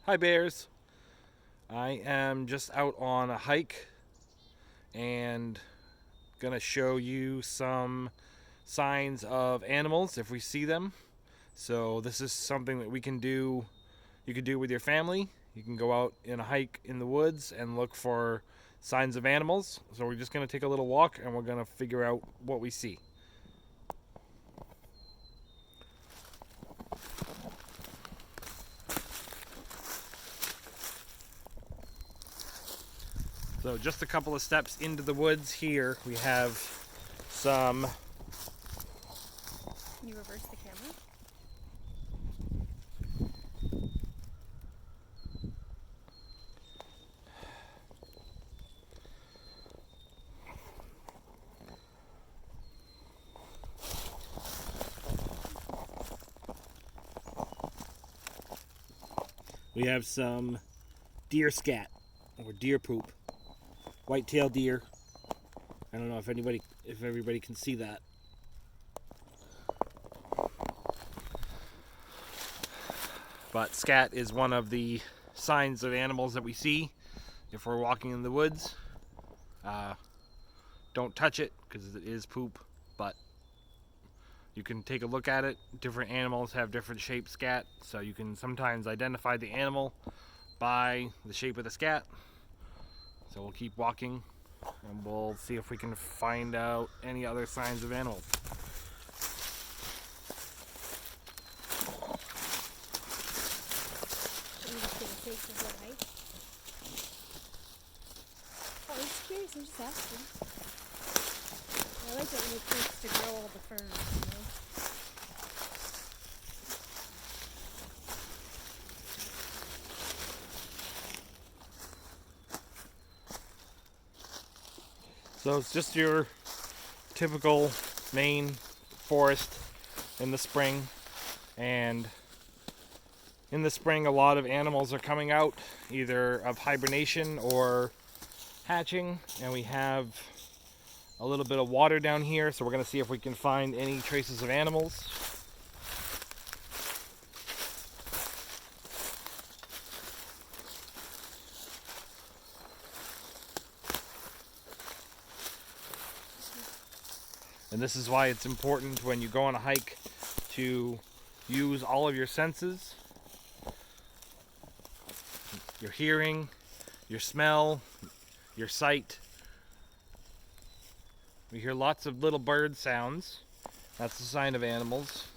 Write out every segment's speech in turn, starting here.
Hi bears. I am just out on a hike and gonna show you some signs of animals if we see them. So this is something that we can do, you can do with your family. You can go out in a hike in the woods and look for signs of animals. So we're just gonna take a little walk and we're gonna figure out what we see. So just a couple of steps into the woods here, we have some... Can you reverse the camera? We have some deer scat or deer poop. White-tailed deer. I don't know if everybody can see that. But scat is one of the signs of animals that we see if we're walking in the woods. Don't touch it because it is poop, but you can take a look at it. Different animals have different shaped scat, so you can sometimes identify the animal by the shape of the scat. So we'll keep walking and we'll see if we can find out any other signs of animals. Oh, I'm just curious, I'm just asking. I like it when it takes to grow all the ferns, you know? So it's just your typical Maine forest in the spring, and in the spring a lot of animals are coming out either of hibernation or hatching, and we have a little bit of water down here, so we're going to see if we can find any traces of animals. And this is why it's important when you go on a hike to use all of your senses. Your hearing, your smell, your sight. We hear lots of little bird sounds. That's a sign of animals.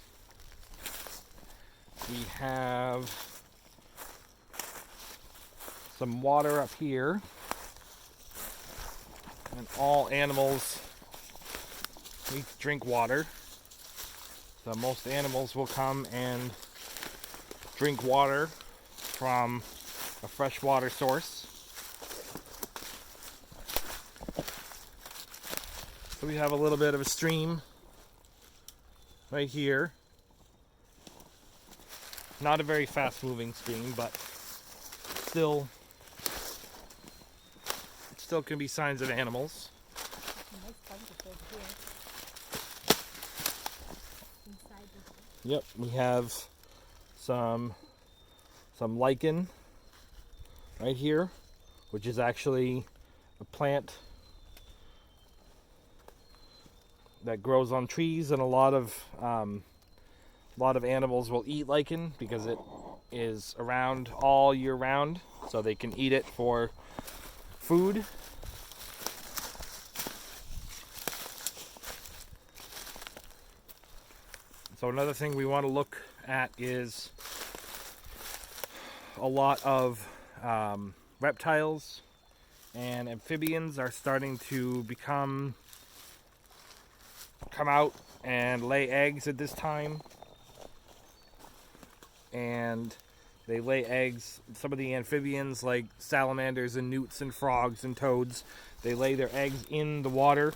We have some water up here. And all animals need to drink water. So most animals will come and drink water from a freshwater source. So we have a little bit of a stream right here. Not a very fast moving stream, but still can be signs of animals. Yep, we have some lichen right here, which is actually a plant that grows on trees, and a lot of animals will eat lichen because it is around all year round, so they can eat it for food. So another thing we want to look at is a lot of reptiles and amphibians are starting to come out and lay eggs at this time. And they lay eggs. Some of the amphibians, like salamanders and newts and frogs and toads, they lay their eggs in the water.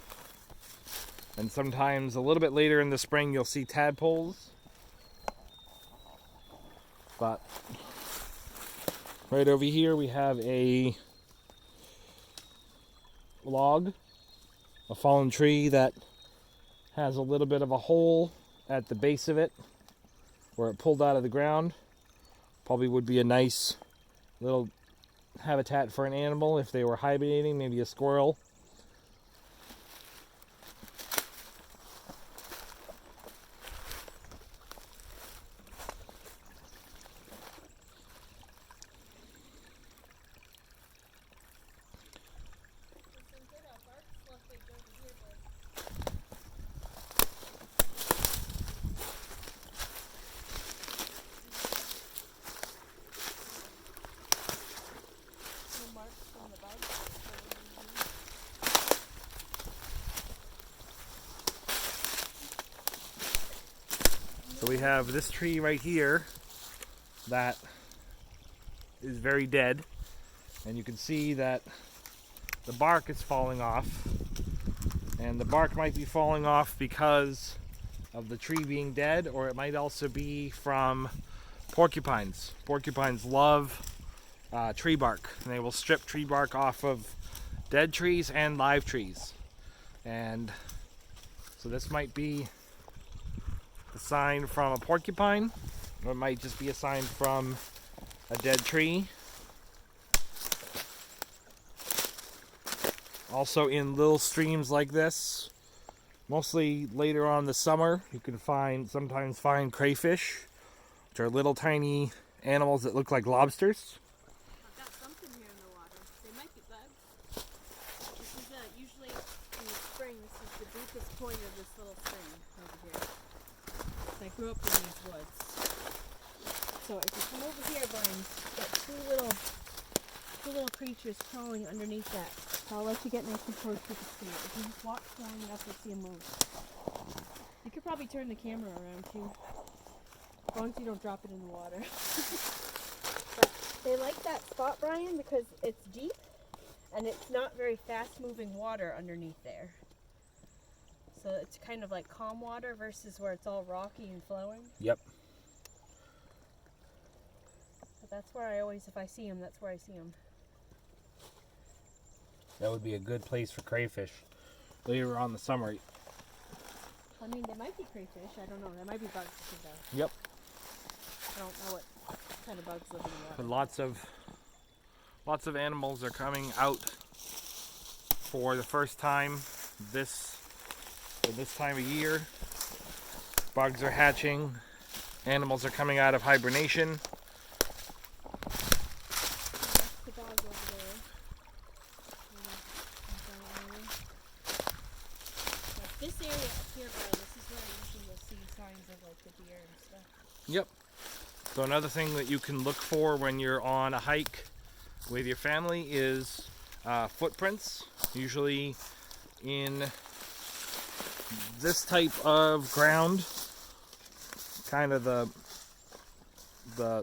And sometimes a little bit later in the spring you'll see tadpoles. But right over here we have a log, a fallen tree that has a little bit of a hole at the base of it where it pulled out of the ground. Probably would be a nice little habitat for an animal if they were hibernating, maybe a squirrel. So we have this tree right here that is very dead, and you can see that the bark is falling off, and the bark might be falling off because of the tree being dead, or it might also be from porcupines. Porcupines love tree bark, and they will strip tree bark off of dead trees and live trees. And so this might be a sign from a porcupine, or it might just be a sign from a dead tree. Also, in little streams like this, mostly later on in the summer, you can sometimes find crayfish, which are little tiny animals that look like lobsters. I've got something here in the water. They might be bugs. This is usually in the spring. This is the deepest point of this little stream over here. I grew up in these woods. So if you come over here, Brian, you've got two little creatures crawling underneath that. So I'll let you get nice and close to the stream. If you just walk long enough, you'll see them move. You could probably turn the camera around too, as long as you don't drop it in the water. But they like that spot, Brian, because it's deep and it's not very fast moving water underneath there. So it's kind of like calm water versus where it's all rocky and flowing. Yep. But that's where I always, if I see them, that's where I see them. That would be a good place for crayfish later on in the summer. I mean, there might be crayfish. I don't know. There might be bugs too, though. Yep. I don't know what kind of bugs live in the water. But lots of animals are coming out for the first time this time of year. Bugs are hatching. Animals are coming out of hibernation. The dog over there. Like this area up here, Brian, this is where usually you'll see signs of like the deer and stuff. Yep. So another thing that you can look for when you're on a hike with your family is footprints. Usually in this type of ground, kind of the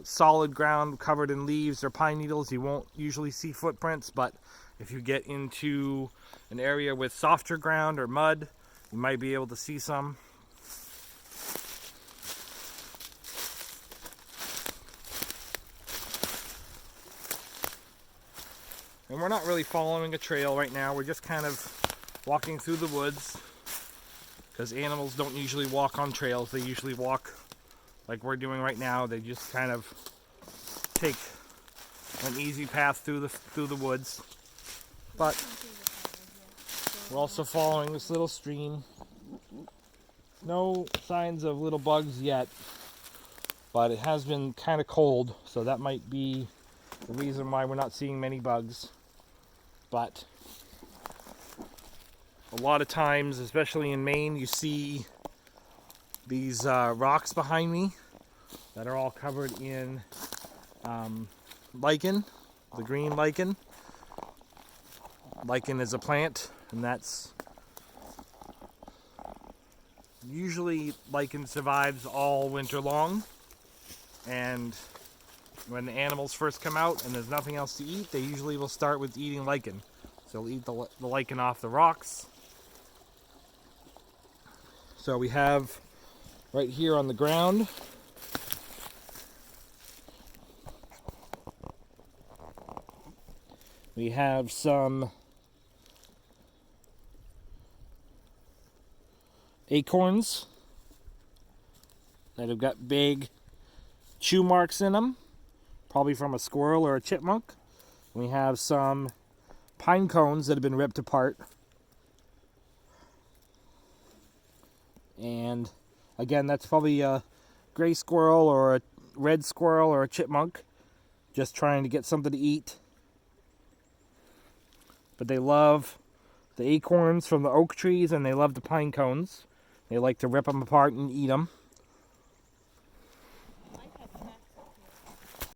solid ground covered in leaves or pine needles, you won't usually see footprints. But if you get into an area with softer ground or mud, you might be able to see some. And we're not really following a trail right now. We're just kind of walking through the woods, because animals don't usually walk on trails. They usually walk like we're doing right now. They just kind of take an easy path through the woods. But we're also following this little stream. No signs of little bugs yet, but it has been kind of cold, so that might be the reason why we're not seeing many bugs. But a lot of times, especially in Maine, you see these rocks behind me that are all covered in lichen, the green lichen. Lichen is a plant, and that's usually lichen survives all winter long. And when the animals first come out and there's nothing else to eat, they usually will start with eating lichen. So they'll eat the lichen off the rocks. So we have right here on the ground we have some acorns that have got big chew marks in them. probably from a squirrel or a chipmunk. We have some pine cones that have been ripped apart. And again, that's probably a gray squirrel or a red squirrel or a chipmunk just trying to get something to eat. But they love the acorns from the oak trees and they love the pine cones. They like to rip them apart and eat them.